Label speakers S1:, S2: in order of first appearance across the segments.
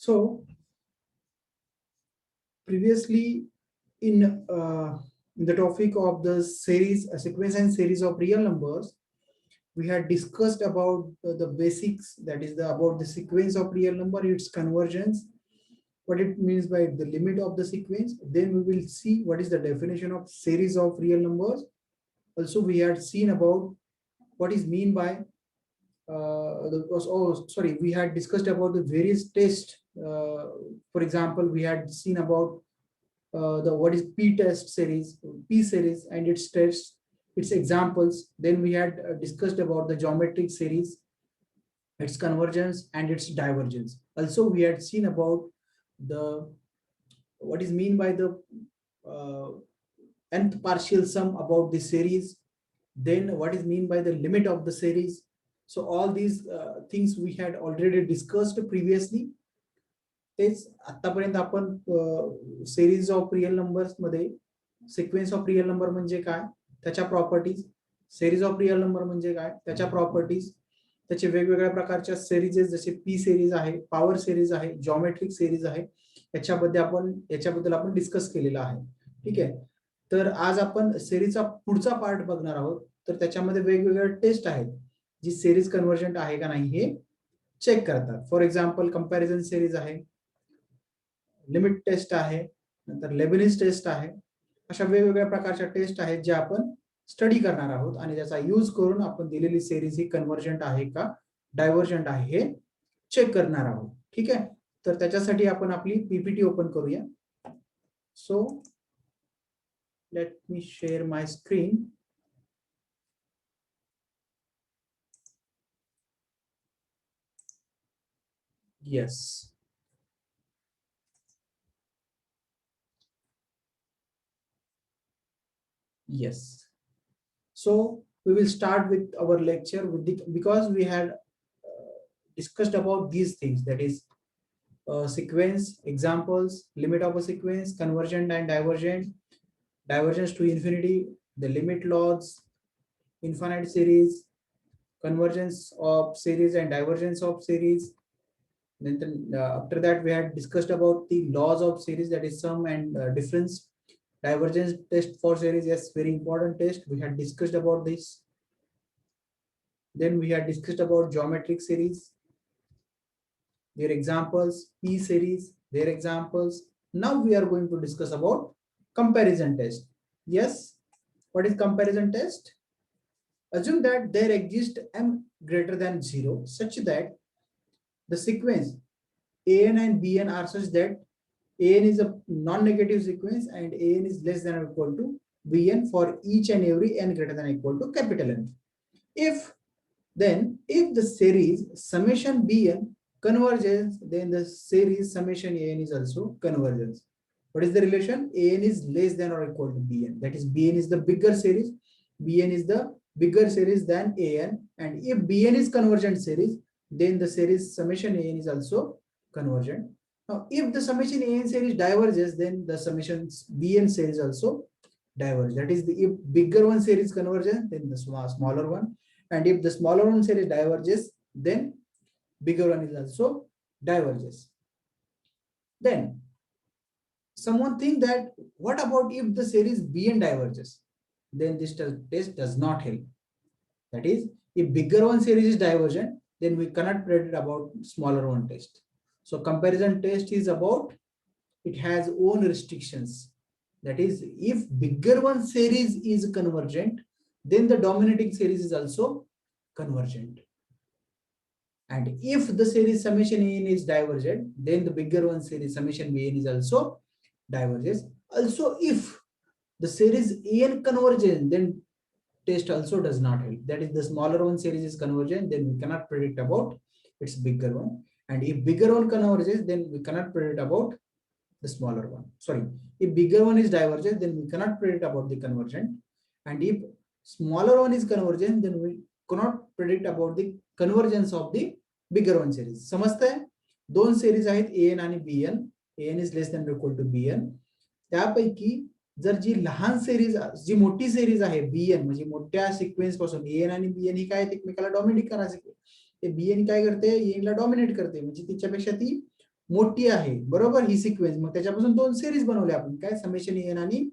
S1: So previously in the topic of the series, a sequence and series of real numbers, we had discussed about the basics, that is about the sequence of real number, its convergence, what it means by the limit of the sequence. Then we will see what is the definition of series of real numbers. Also, we had seen about what is mean by we had discussed about the various tests. For example, we had seen about the what is p-test series, p series and its tests, its examples. Then we had discussed about the geometric series, its convergence and its divergence. Also, we had seen about the what is mean by the uh, nth partial sum about the series, then what is mean by the limit of the series. So all these things we had already discussed previously. तेच आतापर्यंत आपण series of real numbers मध्ये sequence of real number म्हणजे काय, त्याच्या properties, series of real number म्हणजे काय, त्याच्या प्रॉपर्टीज, त्याचे वेगवेगळ्या प्रकारच्या सिरीजेस जसे पी सिरीज आहे, पॉवर सिरीज आहे, जॉमेट्रिक सिरीज आहे, याच्याबद्दल आपण डिस्कस केलेला आहे. ठीक आहे. तर आज आपण सिरीजचा पुढचा पार्ट बघणार आहोत. तर त्याच्यामध्ये वेगवेगळ्या टेस्ट आहेत जी सिरीज कन्व्हर्जंट आहे का नाही हे चेक करतात. फॉर एक्झाम्पल कंपॅरिझन सिरीज आहे, लिमिट टेस्ट आहे, नंतर लेबनिज टेस्ट आहे. अशा वेगवेगळ्या प्रकारच्या टेस्ट आहेत ज्या आपण स्टडी करणार आहोत आणि त्याचा यूज करून आपण दिलेली सिरीज ही कन्व्हर्जंट आहे का डायव्हर्जंट आहे हे चेक करणार आहोत. ठीक आहे. तर त्याच्यासाठी आपण आपली पीपीटी ओपन करूया. So let me share my screen. Yes. Yes. So we will start with our lecture with because we had discussed about these things, that is sequence, examples, limit of a sequence, convergent and divergent, divergence to infinity, the limit laws, infinite series, convergence of series and divergence of series. Then after that we had discussed about the laws of series, that is sum and difference. Divergence test for series, yes, very important test. We had discussed about this. Then we had discussed about geometric series, their examples, p series, their examples. Now we are going to discuss about comparison test. Yes, what is comparison test? Assume that there exists m greater than 0 such that the sequence an and bn are such that an is a non-negative sequence and an is less than or equal to bn for each and every n greater than or equal to capital N. If the series summation bn converges, then the series summation an is also convergence. What is the relation? An is less than or equal to bn, that is bn is the bigger series, bn is the bigger series than an, and if bn is convergent series, then the series summation an is also convergent. Now if the summation an series diverges, then the summation bn series also diverge. That is, if bigger one series converges, then the smaller one, and if the smaller one series diverges, then bigger one is also diverges. Then someone think that what about if the series bn diverges? Then this test does not help. That is, if bigger one series is divergent, then we cannot predict about smaller one test. So comparison test is about, it has own restrictions. That is, if bigger one series is convergent, then the dominating series is also convergent. And if the series summation an is divergent, then the bigger one series summation bn is also diverges. Also, if the series an converges, then test also does not help. That is, the smaller one series is convergent, then we cannot predict about its bigger one. And if bigger one converges, then we cannot predict about the smaller one. Sorry, if bigger one is divergent, then we cannot predict about the convergent. And if smaller one is convergent, then we cannot predict about the convergence of the bigger one series. समजतंय? दोन series आहेत an आणि bn. an is less than or equal to bn. त्यापैकी जर जी लहान series, जी मोठी series आहे bn, म्हणजे मोठ्या सिक्वेन्स पासून an आणि bn ही काय एकमेकाला डॉमिनेट करायचे, ते bn काय करते, an ला डॉमिनेट करते, म्हणजे तिच्यापेक्षा ती मोठी आहे, बरोबर, ही सिक्वेन्स. मग त्याच्यापासून दोन सिरीज बनवले आपण, काय, समेशन एन आणि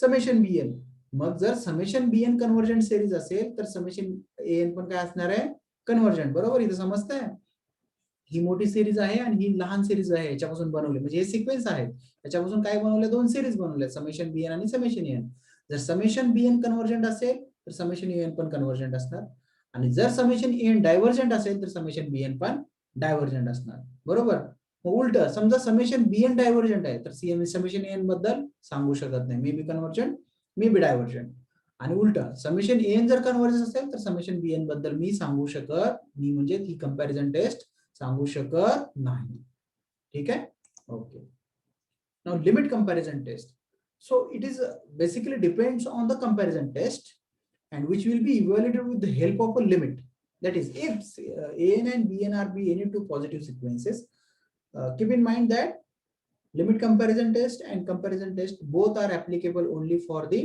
S1: समेशन बीएन. मग जर समेशन बीएन कन्व्हर्जंट सिरीज असेल तर समेशन एन पण काय असणार आहे, कन्व्हर्जंट. बरोबर, इथं समजतंय. ही मोठी सिरीज आहे आणि ही लहान सिरीज आहे, याच्यापासून बनवले, म्हणजे हे सिक्वेन्स आहे, त्याच्यापासून काय बनवले, दोन सिरीज बनवल्या, समेशन बीएन आणि समेशन एन. जर समेशन बीएन कन्व्हर्जंट असेल तर समेशन एन पण कन्व्हर्जंट असणार, आणि जर समेशन एन डायव्हर्जंट असेल तर समेशन बीएन पण डायव्हर्जंट असणार. बरोबर. मग उलट समजा समेशन बीएन डायव्हर्जंट आहे तर समेशन एन बद्दल सांगू शकत नाही, may be convergent, may be divergent. आणि उलट समेशन एन जर कन्व्हर्जंट असेल तर समेशन बीएन बद्दल मी सांगू शकत, मी म्हणजे ही कंपॅरिझन टेस्ट सांगू शकत नाही. ठीक आहे. Okay. Now limit comparison test. So it is basically depends on the comparison test, and which will be evaluated with the help of a limit. That is, if an and bn are be any two positive sequences, keep in mind that limit comparison test and comparison test both are applicable only for the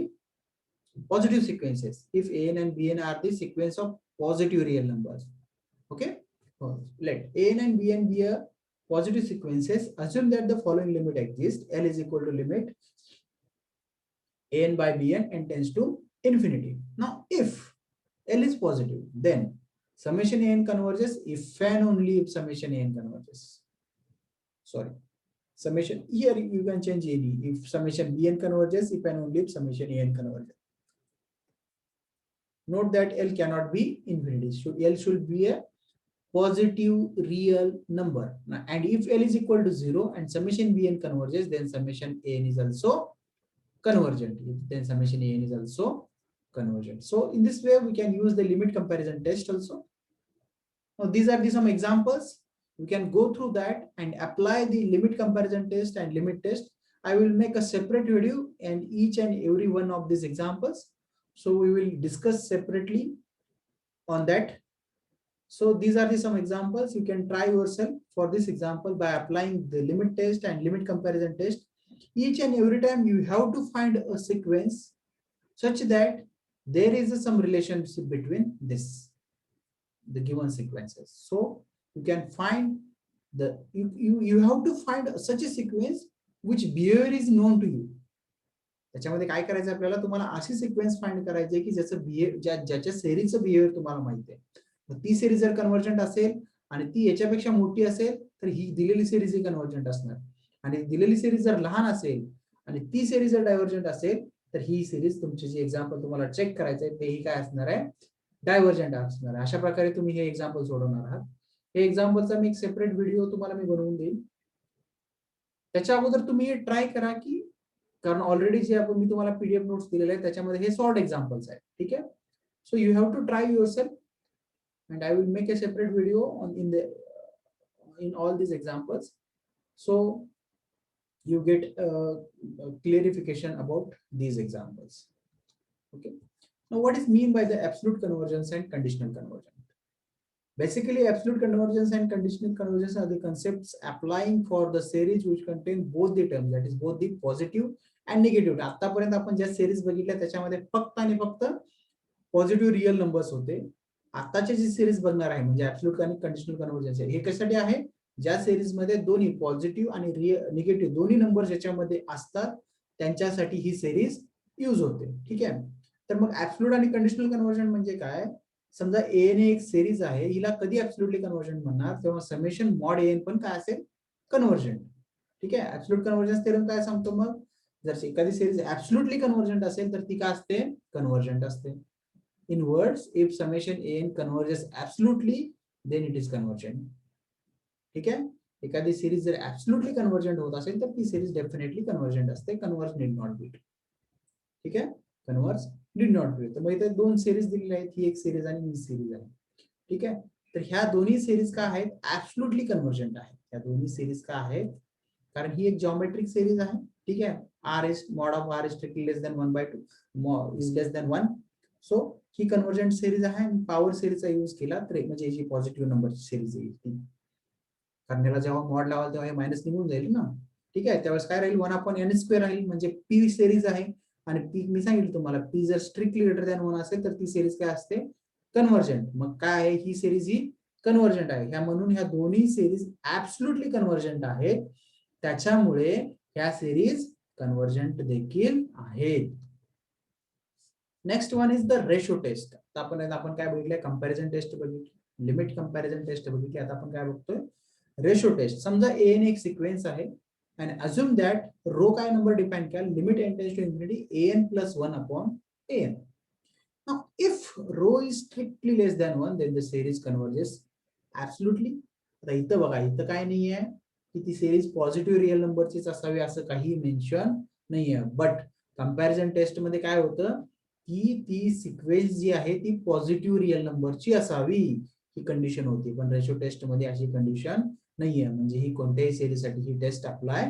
S1: positive sequences if an and bn are the sequence of positive real numbers. Okay. Let an and bn be a positive sequences. Assume that the following limit exists. L is equal to limit an by bn and tends to infinity. Now if L is positive, then summation an converges if and only if summation an converges. Sorry, summation, here you can change any, if summation bn converges, if and only if summation an converges. Note that L cannot be infinity. L should be a positive real number. And if L is equal to 0 and summation bn converges, then summation an is also convergent. Then summation an is also convergent. So in this way we can use the limit comparison test also. Now these are some examples. We can go through that and apply the limit comparison test and limit test. I will make a separate video and each and every one of these examples. So we will discuss separately on that. So these are some examples. You can try yourself for this example by applying the limit test and limit comparison test. Each and every time you have to find a sequence such that there is some relationship between the given sequences. So you can find you have to find such a sequence which behavior is known to you. त्याच्यामध्ये काय करायचं आपल्याला, तुम्हाला अशी sequence find करायची की ज्याचं behaviour, ज्याच्या सेरीजचं बिहेवियर तुम्हाला माहिती आहे. ती सेरीज जर कन्व्हर्जंट असेल आणि ती याच्यापेक्षा मोठी असेल तर ही दिलेली सेरीज ही कन्व्हर्जंट असणार, आणि दिलेली सेरीज जर लहान असेल आणि ती सेरीज जर डायव्हर्जंट असेल तर ही सेरीज, तुमची जी एक्झाम्पल तुम्हाला चेक करायचं आहे तेही काय असणार आहे, डायव्हर्जंट असणार आहे. अशा प्रकारे तुम्ही हे एक्झाम्पल सोडवणार आहात. हे एक्झाम्पलचा मी एक सेपरेट व्हिडिओ तुम्हाला मी बनवून देईन. त्याच्या अगोदर तुम्ही ट्राय करा की, कारण ऑलरेडी जे आपण मी तुम्हाला पीडीएफ नोट्स दिलेले आहेत त्याच्यामध्ये हे शॉर्ट एक्झाम्पल्स आहेत. ठीक आहे. So you have to try yourself and I will make a separate video on in all these examples, so you get a clarification about these examples. Okay. Now what is mean by the absolute convergence and conditional convergence? Basically, absolute convergence and conditional convergence are the concepts applying for the series which contain both the terms, that is both the positive and negative. आतापर्यंत आपण ज्या series बघितल्या त्याच्यामध्ये फक्त आणि फक्त positive real numbers होते. आताची जी सिरीज बघणार आहे म्हणजे ऍब्सोल्यूट आणि कंडिशनल कन्व्हर्जन्स, हे कशासाठी आहे, ज्या सिरीज मध्ये दोन्ही पॉझिटिव्ह आणि निगेटिव्ह दोन्ही नंबर ज्याच्यामध्ये असतात त्यांच्यासाठी ही सिरीज यूज होते. ठीक आहे. तर मग ऍब्सोल्यूट आणि कंडिशनल कन्व्हर्जन म्हणजे काय, समजा एन एक सिरीज आहे, हिला कधी ऍब्सोल्युटली कन्व्हर्जन म्हणणार, तेव्हा समेशन मॉड एन पण काय असेल, कन्व्हर्जंट. ठीक आहे. ऍब्सोल्यूट कन्व्हर्जन्स थेरम काय सांगतो, मग जर एखादी सिरीज ऍब्सोल्युटली कन्व्हर्जंट असेल तर ती काय असते, कन्व्हर्जंट असते. In words, if summation an converges absolutely, then it is convergent. ठीक आहे. एखादी सिरीज जर absolutely convergent होत असेल तर ती सिरीज डेफिनेटली कन्वर्जंट असते. Converge need not be. ठीक आहे. Converge need not be. तर मग इथे दोन सिरीज दिलेल्या आहेत, ही एक सिरीज आणि ही सिरीज आहे. ठीक आहे. तर ह्या दोन्ही सिरीज का आहेत, ऍब्सोल्युटली कन्वर्जंट आहेत. ह्या दोन्ही सिरीज का आहेत, कारण ही एक जॉमेट्रिक सिरीज आहे. ठीक आहे. r is mod of r is strictly less than 1/2 is less than 1. So ही कन्वर्जंट सिरीज आहे. पॉवर सिरीजचा यूज केला तर म्हणजे जी पॉझिटिव्ह नंबरची सिरीज येईल ती, कारण याला जेव्हा मॉड लावाल तेव्हा हे मायनस निघून जाईल ना. ठीक आहे. त्यावेळेस काय राहील, 1/n² राहील, म्हणजे पी सिरीज आहे. आणि पी मी सांगितलं तुम्हाला, पी जर स्ट्रिक्टली ग्रेटर दॅन 1 असेल तर ती सिरीज काय असते, कन्वर्जंट. मग काय आहे, ही सिरीज ही कन्व्हर्जंट आहे. ह्या म्हणून ह्या दोन्ही सिरीज ऍब्सोल्युटली कन्व्हर्जंट आहेत. त्याच्यामुळे ह्या सिरीज कन्व्हर्जंट देखील आहेत. Next one is the ratio test. आपण काय बघितलंय, कंपॅरिझन टेस्ट बघितली, लिमिट कंपॅरिझन टेस्ट बघितली. आता आपण काय बघतोय, रेशो टेस्ट. समजा एन एक सिक्वेन्स आहे and assume that रो काय नंबर डिफाइन केला, लिमिट n tends to infinity an plus 1 upon an. Now if rho is strictly less than 1 then the series converges absolutely. आता इथं बघा, इथं काय नाहीये की ती सिरीज पॉझिटिव्ह रिअल नंबरचीच असावी असं काही मेन्शन नाहीये. बट कंपॅरिझन टेस्ट मध्ये काय होतं की ती सिक्वेन्स जी आहे ती पॉझिटिव्ह रिअल नंबरची असावी ही कंडिशन होती. पण रेशो टेस्ट मध्ये अशी कंडिशन नाहीये. म्हणजे ही कोणत्याही सिरीजसाठी ही टेस्ट अप्लाय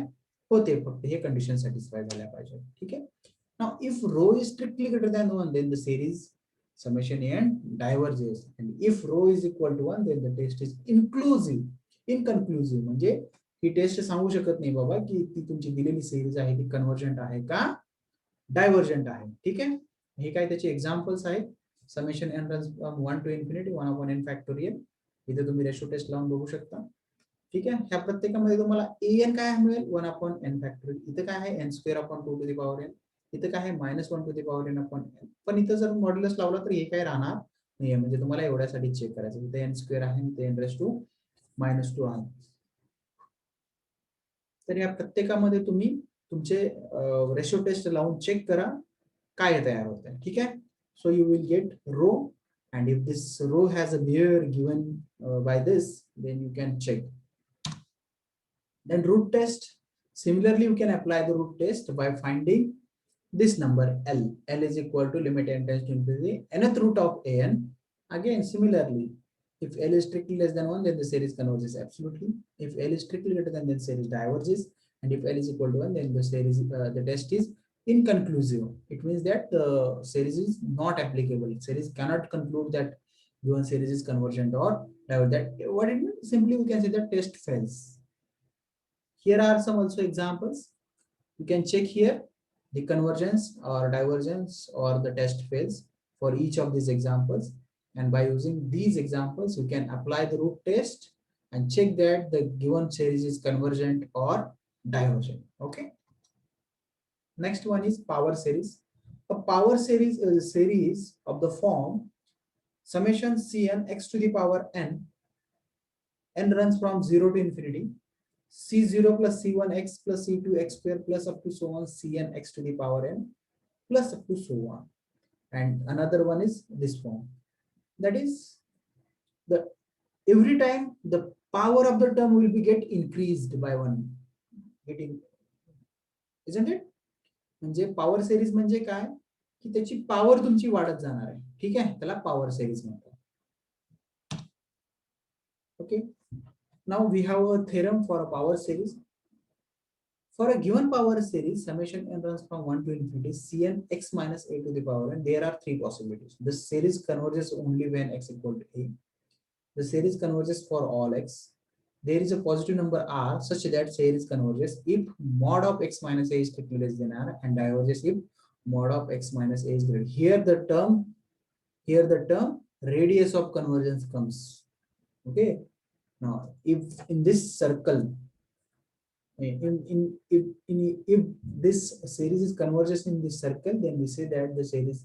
S1: होते, फक्त हे कंडिशन सॅटिस्फाय झाल्या पाहिजे. ठीक आहे. Now if rho is strictly greater than 1 then the series summation n diverges, and if rho is equal to 1 then the test is inclusive. Inconclusive म्हणजे ही टेस्ट सांगू शकत नाही बाबा की ती तुमची दिलेली सिरीज आहे ती कन्व्हर्जंट आहे का डायव्हर्जंट आहे. ठीक आहे. हे काय त्याचे एक्झाम्पल्स आहेत. Summation n runs from 1 to infinity 1 upon n factorial. इथे तुम्ही रेशो टेस्ट लावून बघू शकता. ठीक आहे. ह्या प्रत्येकामध्ये तुम्हाला an काय मिळेल 1 upon n फॅक्टोरियल. इथे काय आहे n square upon 2 to the power n. इथे काय आहे -1 to the power n upon n. पण इथं जर मॉड्युलस लावला तर हे काय राहणार नाहीये. म्हणजे तुम्हाला एवढ्यासाठी चेक करायचं. इथे n स्क्वेअर आहे आणि इथे n रेस टू -2 आहे. तर या प्रत्येकामध्ये तुम्ही तुमचे रेशो टेस्ट लावून चेक करा काय तयार होत आहे. ठीक आहे. So you will get rho, and if this row has a behavior given by this, then you can check. Then root test. Similarly, you can apply the root test by finding this number L. L is equal to limit n tends to infinity nth root of an. Again, similarly, if L is strictly less than 1, then the series converges absolutely. If L is strictly greater than, then series diverges. And if L is equal to 1, then the series, the test is inconclusive. It means that the series is not applicable. Series cannot conclude that given series is convergent or divergent. That what it means? Simply we can say that test fails. Here are some also examples. You can check here the convergence or divergence or the test fails for each of these examples. And by using these examples, you can apply the root test and check that the given series is convergent or divergent. Okay. Next one is power series. A power series is a series of the form summation cn x to the power n. N runs from 0 to infinity. C0 plus C1x plus C2x square plus up to so on Cn x to the power n plus up to so on. And another one is this form. That is the every time the power of the term will be get increased by 1. Getting, isn't it? म्हणजे power series म्हणजे काय की त्याची power तुमची वाढत जाणार आहे. ठीक आहे. त्याला पॉवर सिरीज म्हणतात. Okay. Now we have a theorem for a power series. For a given power series, summation n runs from 1 to infinity, Cn x minus a to the power n. There are three possibilities. The series converges only when x equal to a. The series converges for all x. There is a positive number r such that series converges if mod of x minus a is strictly less than r, and diverges if mod of x minus a is greater. Here the term radius of convergence comes. Okay. Now, if in this circle, if this series is converges in this circle, then we say that the series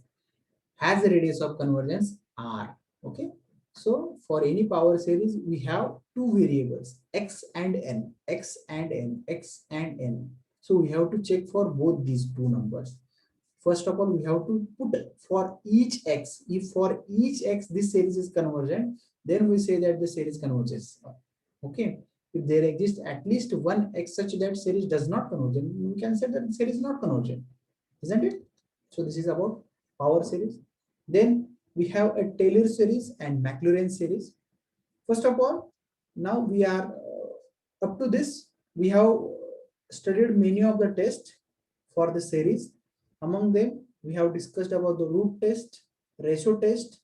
S1: has a radius of convergence r. Okay. So for any power series, we have two variables x and n, x and n, x and n. So we have to check for both these two numbers. First of all, we have to put for each x. If for each x this series is convergent, then we say that the series converges. Okay. If there exists at least one x such that series does not converge, we can say that the series is not convergent, isn't it? So this is about power series. Then we have a Taylor series and Maclaurin series. First of all, now we are up to this, we have studied many of the tests for the series. Among them, we have discussed about the root test, ratio test.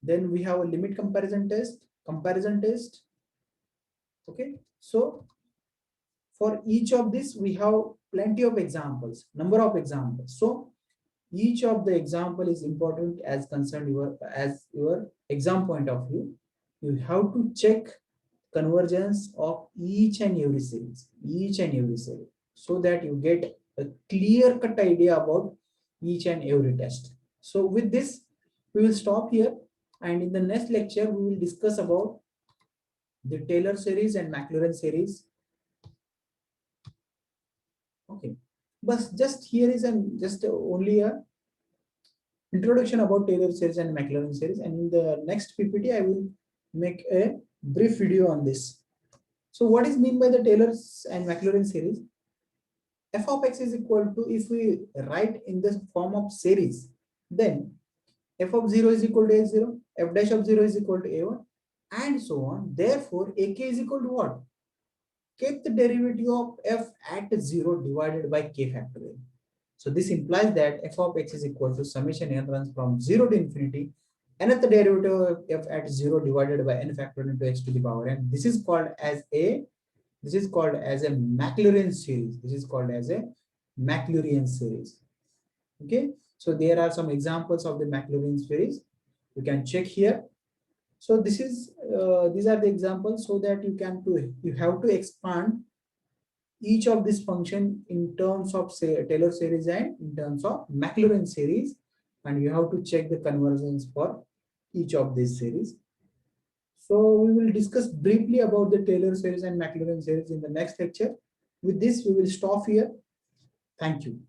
S1: Then we have a limit comparison test, comparison test. Okay. So for each of this, we have plenty of examples, number of examples. So each of the example is important as concerned your exam point of view. you have to check convergence of each and every series, so that you get a clear cut idea about each and every test. So with this, we will stop here, and in the next lecture, we will discuss about the Taylor series and Maclaurin series. Okay, but just here is an just only a introduction about Taylor series and Maclaurin series, and in the next PPT, I will make a brief video on this. So what is mean by the Taylor and Maclaurin series? F of x is equal to, if we write in the form of series, then f of 0 is equal to a0, f dash of 0 is equal to a1, and so on. Therefore, ak is equal to what? Keep the derivative of f at 0 divided by k factorial. So this implies that f of x is equal to summation n runs from 0 to infinity, nth derivative of f at 0 divided by n factorial into x to the power n. This is called as a Maclaurin series. This is called as a Maclaurin series. Okay, so there are some examples of the Maclaurin series. You can check here. So this is these are the examples, so that you have to expand each of this function in terms of, say, Taylor series and in terms of Maclaurin series, and you have to check the conversions for each of these series. So we will discuss briefly about the Taylor series and Maclaurin series in the next lecture. With this, we will stop here. Thank you.